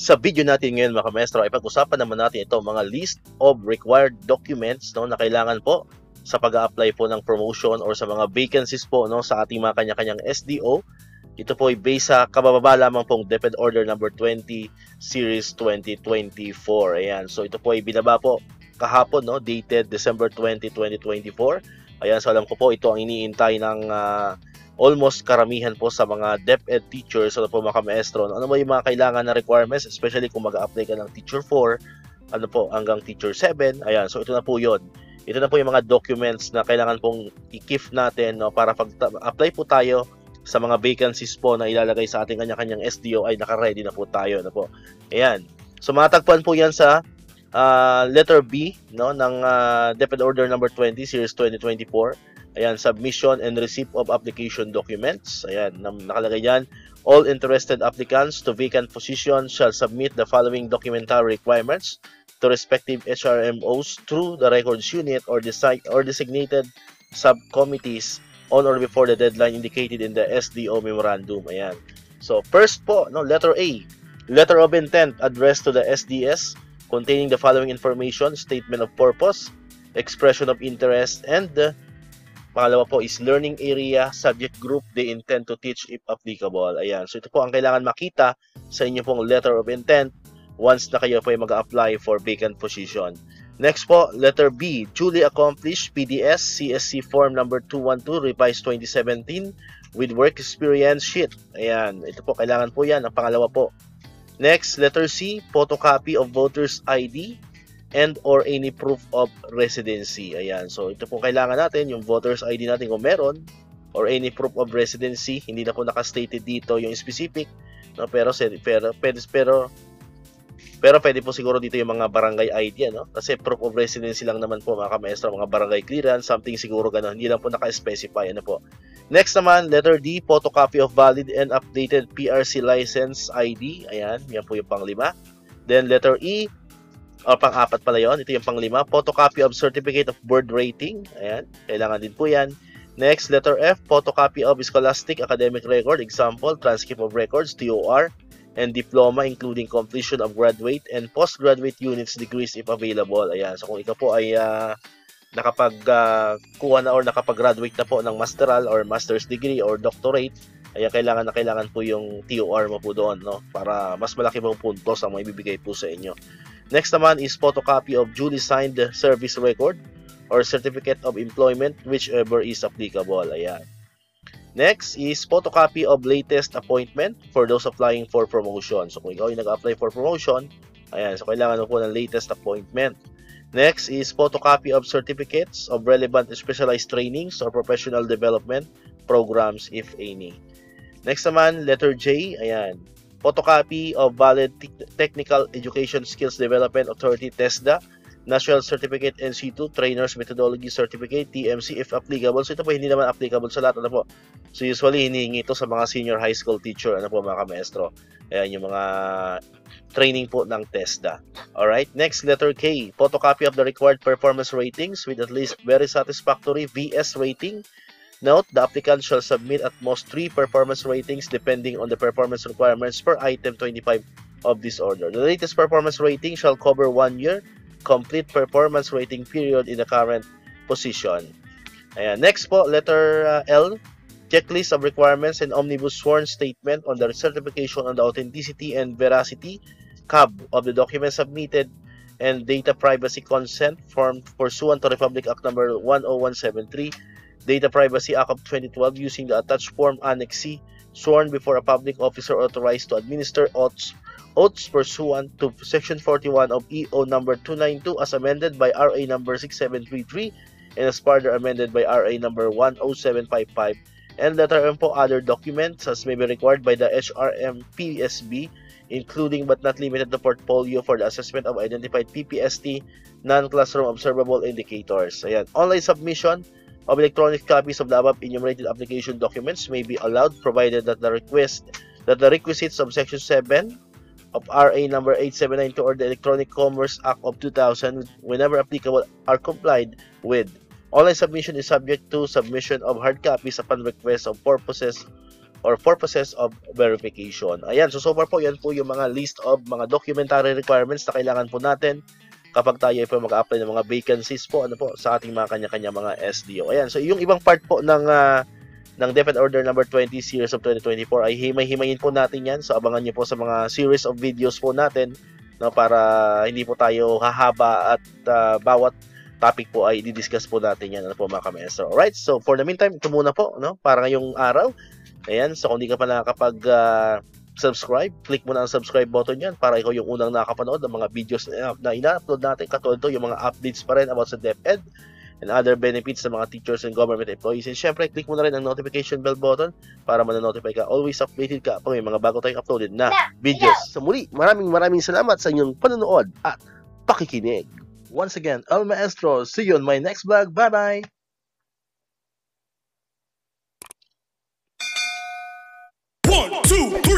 Sa video natin ngayon mga kamestro ay pag-usapan naman natin ito mga list of required documents no, na kailangan po sa pag-a-apply po ng promotion or sa mga vacancies po no, sa ating mga kanya-kanyang SDO. Ito po ay based sa kabababa lamang pong DepEd Order number 20 Series 2024. Ayan, so ito po ay binaba po kahapon no, dated December 20, 2024. Ayan, so alam ko po ito ang iniintay ng almost karamihan po sa mga DepEd teachers o po mga maestro. Ano ba yung mga kailangan na requirements, especially kung mag-a-apply ka ng Teacher 4, ano po, hanggang Teacher 7. Ayan, so ito na po yon. Ito na po yung mga documents na kailangan pong i-keep natin no, para pag-apply po tayo sa mga vacancies po na ilalagay sa ating kanya-kanyang SDO ay naka-ready na po tayo. Ano po. Ayan. So matagpuan po yan sa letter B no, ng DepEd Order number 20 Series 2024. Ayan, submission and receipt of application documents. Ayan, nakalagay dyan. All interested applicants to vacant positions shall submit the following documentary requirements to respective HRMOs through the records unit or designated subcommittees on or before the deadline indicated in the SDO memorandum. Ayan. So, first po, no, letter A. Letter of intent addressed to the SDS containing the following information, statement of purpose, expression of interest, and pangalawa po is learning area, subject group they intend to teach if applicable. Ayan. So ito po ang kailangan makita sa inyo pong letter of intent once na kayo po ay mag-apply for vacant position. Next po, letter B, duly accomplished PDS CSC form number 212 revised 2017 with work experience sheet. Ayan. Ito po, kailangan po yan. Ang pangalawa po. Next, letter C, photocopy of voter's ID and or any proof of residency. Ayan. So, ito po kailangan natin, yung voter's ID natin kung meron, or any proof of residency. Hindi na po naka-stated dito yung specific, no? Pero pwede po siguro dito yung mga barangay ID, no? Kasi proof of residency lang naman po mga kamaestro, mga barangay clearance, something siguro gano'n. Hindi lang po naka-specify, ano po. Next naman, letter D, photocopy of valid and updated PRC license ID. Ayan, yan po yung pang-5. Then letter E, o pang-4 pala yun. Ito yung pang-5. Photocopy of certificate of board rating. Ayan. Kailangan din po yan. Next, letter F. Photocopy of scholastic academic record. Example, transcript of records, TOR, and diploma including completion of graduate and postgraduate units degrees if available. Ayan. So, kung ikaw po ay nakapag-kuha na or nakapag-graduate na po ng masteral or master's degree or doctorate, ayan, kailangan po yung TOR mo po doon, no? Para mas malaki pong puntos ang maibibigay po sa inyo. Next naman is photocopy of duly signed service record or certificate of employment, whichever is applicable. Ayan. Next is photocopy of latest appointment for those applying for promotion. So kung ikaw ay nag-apply for promotion, ayan, so kailangan mo po ng latest appointment. Next is photocopy of certificates of relevant specialized trainings or professional development programs if any. Next naman, letter J, ayan. Photocopy of valid Technical Education Skills Development Authority TESDA, National Certificate NC2, Trainers Methodology Certificate, TMC if applicable. So ito po hindi naman applicable sa lahat, ano po. So usually hinihingi ito sa mga senior high school teacher, ano po mga kamaestro. Ayan yung mga training po ng TESDA. Alright, next letter K, photocopy of the required performance ratings with at least very satisfactory VS rating. Note, the applicant shall submit at most 3 performance ratings depending on the performance requirements per item 25 of this order. The latest performance rating shall cover 1 year complete performance rating period in the current position. Ayan. Next po, letter L, checklist of requirements and omnibus sworn statement on the certification on the authenticity and veracity (CAB) of the documents submitted and data privacy consent form pursuant to Republic Act number 10173, Data Privacy Act of 2012 using the attached form Annex C, sworn before a public officer authorized to administer oaths pursuant to Section 41 of EO number 292 as amended by RA number 6733 and as further amended by RA number 10755. And letter M po, other documents as may be required by the HRM PSB, including but not limited to portfolio for the assessment of identified PPST non-classroom observable indicators. Ayan. Online submission of electronic copies of the above enumerated application documents may be allowed provided that the requisites of Section 7 of RA number 8792 or the Electronic Commerce Act of 2000, whenever applicable, are complied with. Online submission is subject to submission of hard copies upon request of purposes or purposes of verification. Ayan, so far po, yan po yung mga list of mga documentary requirements na kailangan po natin kapag tayo po mag-apply ng mga vacancies po, sa ating mga kanya-kanya mga SDO. Ayan, so yung ibang part po ng DepEd Order number 20 series of 2024 ay himay-himayin po natin yan. So abangan niyo po sa mga series of videos po natin, no, para hindi po tayo hahaba at bawat topic po ay i-discuss po natin yan, po mga ka-maestro. Alright, so for the meantime, ito muna po, no, para ngayong araw. Ayan, so kung di ka pa nakakapag subscribe, click mo na ang subscribe button yan para ikaw yung unang nakapanood ng mga videos na ina-upload natin. Katulad to, yung mga updates pa rin about sa DepEd and other benefits sa mga teachers and government employees. And syempre, click mo na rin ang notification bell button para ma-notify ka. Always updated ka pag may mga bago tayong uploaded na videos. So muli, maraming salamat sa inyong panonood at pakikinig. Once again, El Maestro, see you on my next vlog. Bye-bye! 1, 2, 3